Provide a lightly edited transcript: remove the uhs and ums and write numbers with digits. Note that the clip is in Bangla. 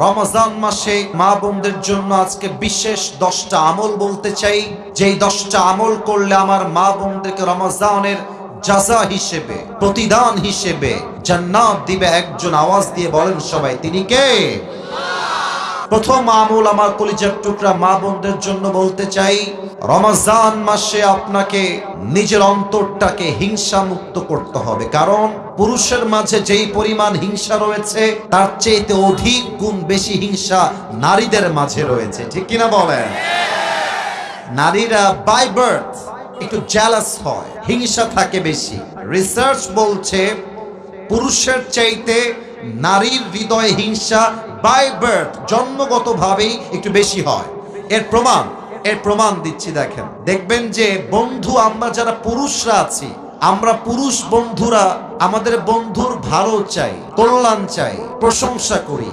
রমজান মাসে মা বোনদের জন্য আজকে বিশেষ 10টা আমল বলতে চাই, যেই 10টা আমল করলে আমার মা বোনদেরকে রমজানের জাযা হিসেবে, প্রতিদান হিসেবে জান্নাত দিবে একজন। আওয়াজ দিয়ে বলেন সবাই, তিনি কে? প্রথম আমল আমার কলিজার টুকরা মা বোনদের জন্য বলতে চাই, রমজান মাসে আপনাকে নিজের অন্তরটাকে হিংসা মুক্ত করতে হবে। কারণ পুরুষের মাঝে যেই পরিমাণ হিংসা রয়েছে তার চেয়ে অধিক গুণ বেশি হিংসা নারীদের মাঝে রয়েছে, ঠিক কিনা বলেন? নারীরা বাই বার্থ একটু জেলাস হয়, হিংসা থাকে বেশি। রিসার্চ বলছে পুরুষের চাইতে নারীর হৃদয়ে হিংসা বাই বার্থ, জন্মগতভাবেই একটু বেশি হয়। এর প্রমাণ দিচ্ছি, দেখবেন যে বন্ধু, আমরা যারা পুরুষরা আছি, আমরা পুরুষ বন্ধুরা আমাদের বন্ধুর ভালো চাই, কল্যাণ চাই, প্রশংসা করি।